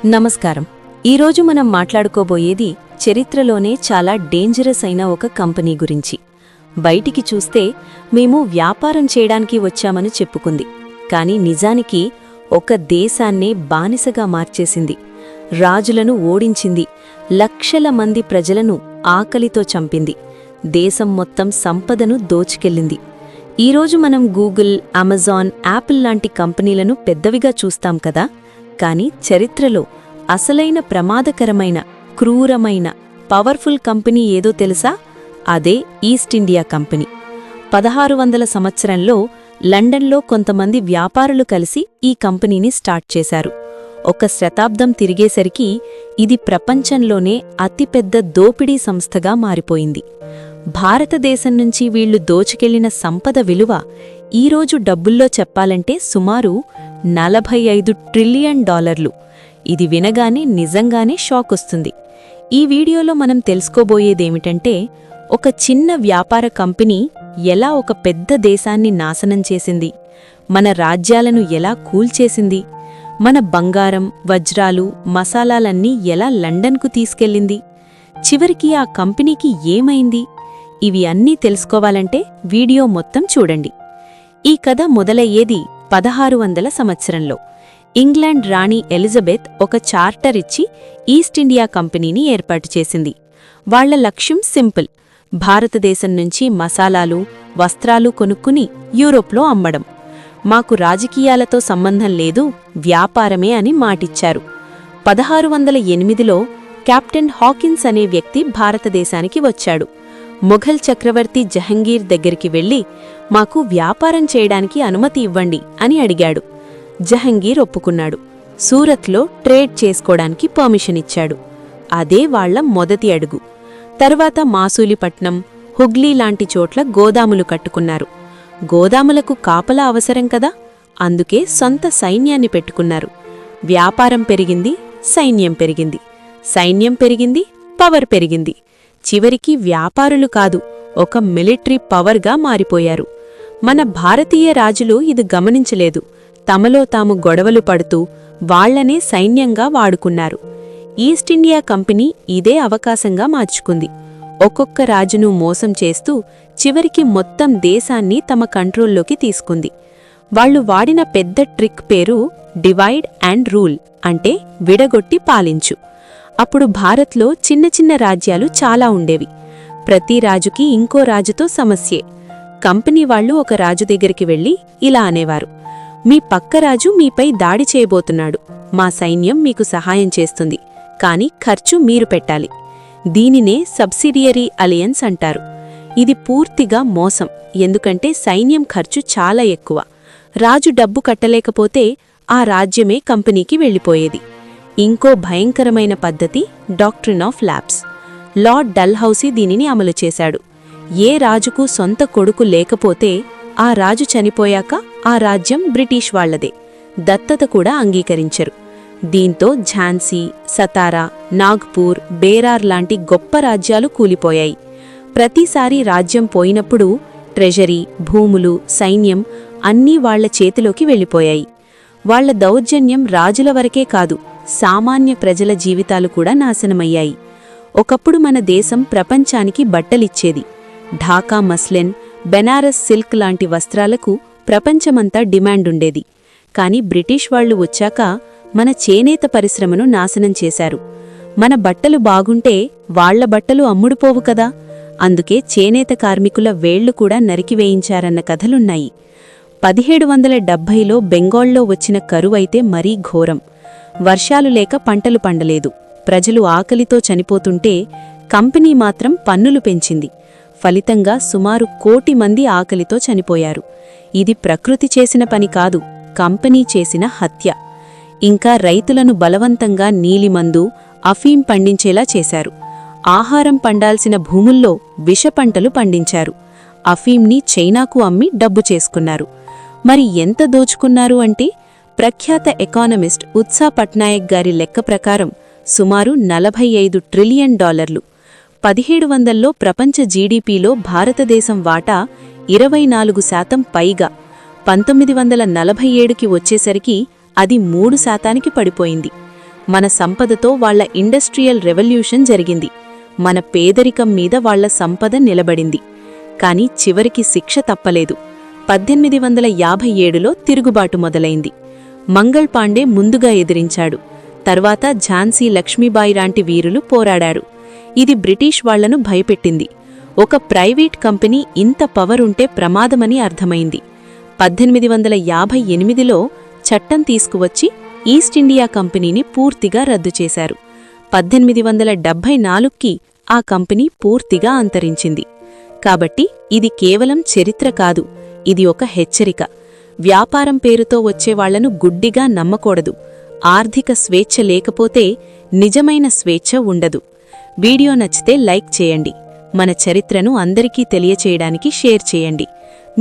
నమస్కారం. ఈరోజు మనం మాట్లాడుకోబోయేది చరిత్రలోనే చాలా డేంజరస్ అయిన ఒక కంపెనీ గురించి. బయటికి చూస్తే మేము వ్యాపారం చేయడానికి వచ్చామని చెప్పుకుంది, కానీ నిజానికి ఒక దేశాన్నే బానిసగా మార్చేసింది. రాజులను ఓడించింది, లక్షల మంది ప్రజలను ఆకలితో చంపింది, దేశం మొత్తం సంపదను దోచుకెళ్ళింది. ఈరోజు మనం గూగుల్, అమెజాన్, యాపిల్ లాంటి కంపెనీలను పెద్దవిగా చూస్తాం కదా, కానీ చరిత్రలో అసలైన ప్రమాదకరమైన, క్రూరమైన, పవర్ఫుల్ కంపెనీ ఏదో తెలుసా? అదే ఈస్ట్ ఇండియా కంపెనీ. 1600 సంవత్సరంలో లండన్లో కొంతమంది వ్యాపారులు కలిసి ఈ కంపెనీని స్టార్ట్ చేశారు. ఒక శతాబ్దం తిరిగేసరికి ఇది ప్రపంచంలోనే అతిపెద్ద దోపిడీ సంస్థగా మారిపోయింది. భారతదేశం నుంచి వీళ్లు దోచుకెళ్లిన సంపద విలువ ఈరోజు డబ్బుల్లో చెప్పాలంటే సుమారు $45 ట్రిలియన్. ఇది వినగానే నిజంగానే షాకొస్తుంది. ఈ వీడియోలో మనం తెలుసుకోబోయేదేమిటంటే, ఒక చిన్న వ్యాపార కంపెనీ ఎలా ఒక పెద్ద దేశాన్ని నాశనం చేసింది, మన రాజ్యాలను ఎలా కూల్చేసింది, మన బంగారం, వజ్రాలు, మసాలాలన్నీ ఎలా లండన్కు తీసుకెళ్ళింది, చివరికి ఆ కంపెనీకి ఏమైంది. ఇవి అన్నీ తెలుసుకోవాలంటే వీడియో మొత్తం చూడండి. ఈ కథ మొదలయ్యేది 1600 సంవత్సరంలో. ఇంగ్లాండ్ రాణి ఎలిజబెత్ ఒక చార్టర్ ఇచ్చి ఈస్ట్ ఇండియా కంపెనీని ఏర్పాటు చేసింది. వాళ్ల లక్ష్యం సింపుల్: భారతదేశం నుంచి మసాలాలు, వస్త్రాలు కొనుక్కుని యూరోప్లో అమ్మడం. మాకు రాజకీయాలతో సంబంధం లేదు, వ్యాపారమే అని మాటిచ్చారు. 1608లో కెప్టెన్ హాకిన్స్ అనే వ్యక్తి భారతదేశానికి వచ్చాడు. మొఘల్ చక్రవర్తి జహంగీర్ దగ్గరికి వెళ్లి, మాకు వ్యాపారం చేయడానికి అనుమతి ఇవ్వండి అని అడిగాడు. జహంగీర్ ఒప్పుకున్నాడు. సూరత్లో ట్రేడ్ చేసుకోవడానికి పర్మిషన్ ఇచ్చాడు. అదే వాళ్ల మొదటి అడుగు. తర్వాత మాసూలిపట్నం, హుగ్లీ లాంటి చోట్ల గోదాములు కట్టుకున్నారు. గోదాములకు కాపలా అవసరం కదా, అందుకే సొంత సైన్యాన్ని పెట్టుకున్నారు. వ్యాపారం పెరిగింది, సైన్యం పెరిగింది. సైన్యం పెరిగింది, పవర్ పెరిగింది. చివరికి వ్యాపారులు కాదు, ఒక మిలిటరీ పవర్గా మారిపోయారు. మన భారతీయ రాజులు ఇది గమనించలేదు. తమలో తాము గొడవలు పడుతూ వాళ్లనే సైన్యంగా వాడుకున్నారు. ఈస్ట్ ఇండియా కంపెనీ ఇదే అవకాశంగా మార్చుకుంది. ఒక్కొక్క రాజును మోసం చేస్తూ చివరికి మొత్తం దేశాన్ని తమ కంట్రోల్లోకి తీసుకుంది. వాళ్లు వాడిన పెద్ద ట్రిక్ పేరు డివైడ్ అండ్ రూల్, అంటే విడగొట్టి పాలించు. అప్పుడు భారత్లో చిన్న చిన్న రాజ్యాలు చాలా ఉండేవి. ప్రతి రాజుకి ఇంకో రాజుతో సమస్యే. కంపెనీ వాళ్లు ఒక రాజు దగ్గరికి వెళ్లి ఇలా అనేవారు: మీ పక్క రాజు మీపై దాడి చేయబోతున్నాడు, మా సైన్యం మీకు సహాయం చేస్తుంది, కాని ఖర్చు మీరు పెట్టాలి. దీనినే సబ్సిడియరీ అలయన్స్ అంటారు. ఇది పూర్తిగా మోసం, ఎందుకంటే సైన్యం ఖర్చు చాలా ఎక్కువ. రాజు డబ్బు కట్టలేకపోతే ఆ రాజ్యమే కంపెనీకి వెళ్లిపోయేది. ఇంకో భయంకరమైన పద్ధతి doctrine of lapse. Lord Dalhousie దీనిని అమలు చేశాడు. ఏ రాజుకు సొంత కొడుకు లేకపోతే ఆ రాజు చనిపోయాక ఆ రాజ్యం బ్రిటిష్ వాళ్లదే. దత్తత కూడా అంగీకరించరు. దీంతో ఝాన్సీ, సతారా, నాగ్పూర్, బేరార్ లాంటి గొప్ప రాజ్యాలు కూలిపోయాయి. ప్రతిసారి రాజ్యం పోయినప్పుడు ట్రెజరీ, భూములు, సైన్యం అన్నీ వాళ్ల చేతిలోకి వెళ్లిపోయాయి. వాళ్ల దౌర్జన్యం రాజుల వరకే కాదు, సామాన్య ప్రజల జీవితాలు కూడా నాశనమయ్యాయి. ఒకప్పుడు మన దేశం ప్రపంచానికి బట్టలిచ్చేది. ఢాకా మస్లిన్, బెనారస్ సిల్క్ లాంటి వస్త్రాలకు ప్రపంచమంతా డిమాండుండేది. కాని బ్రిటిష్ వాళ్లు వచ్చాక మన చేనేత పరిశ్రమను నాశనం చేశారు. మన బట్టలు బాగుంటే వాళ్ల బట్టలు అమ్ముడుపోవు కదా, అందుకే చేనేత కార్మికుల వేళ్లు కూడా నరికివేయించారన్న కథలున్నాయి. 1770లో బెంగాల్లో వచ్చిన కరువైతే మరీ ఘోరం. వర్షాలు లేక పంటలు పండలేదు. ప్రజలు ఆకలితో చనిపోతుంటే కంపెనీ మాత్రం పన్నులు పెంచింది. ఫలితంగా సుమారు 1 కోటి మంది ఆకలితో చనిపోయారు. ఇది ప్రకృతి చేసిన పని కాదు, కంపెనీ చేసిన హత్య. ఇంకా రైతులను బలవంతంగా నీలిమందు, అఫీం పండించేలా చేశారు. ఆహారం పండాల్సిన భూముల్లో విషపంటలు పండించారు. అఫీంని చైనాకు అమ్మి డబ్బు చేసుకున్నారు. మరి ఎంత దోచుకున్నారు అంటే, ప్రఖ్యాత ఎకానమిస్ట్ ఉత్సా పట్నాయక్ గారి లెక్క ప్రకారం సుమారు $45 ట్రిలియన్. 1700లో ప్రపంచ జీడీపీలో భారతదేశం వాటా 24% పైగా. 1947కి వచ్చేసరికి అది 3% పడిపోయింది. మన సంపదతో వాళ్ళ ఇండస్ట్రియల్ రెవల్యూషన్ జరిగింది. మన పేదరికం మీద వాళ్ళ సంపద నిలబడింది. కాని చివరికి శిక్ష తప్పలేదు. 1857లో తిరుగుబాటు మొదలైంది. మంగళ్ పాండే ముందుగా ఎదిరించాడు. తర్వాత ఝాన్సీ లక్ష్మీబాయి లాంటి వీరులు పోరాడారు. ఇది బ్రిటిష్ వాళ్లను భయపెట్టింది. ఒక ప్రైవేట్ కంపెనీ ఇంత పవర్ ఉంటే ప్రమాదమని అర్థమైంది. 1858లో చట్టం తీసుకువచ్చి ఈస్ట్ ఇండియా కంపెనీని పూర్తిగా రద్దు చేశారు. 1874కి ఆ కంపెనీ పూర్తిగా అంతరించింది. కాబట్టి ఇది కేవలం చరిత్ర కాదు, ఇది ఒక హెచ్చరిక. వ్యాపారం పేరుతో వచ్చేవాళ్లను గుడ్డిగా నమ్మకూడదు. ఆర్థిక స్వేచ్ఛ లేకపోతే నిజమైన స్వేచ్ఛ ఉండదు. వీడియో నచ్చితే లైక్ చేయండి. మన చరిత్రను అందరికీ తెలియచేయడానికి షేర్ చేయండి.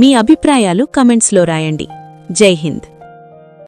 మీ అభిప్రాయాలు కమెంట్స్లో రాయండి. జై హింద్.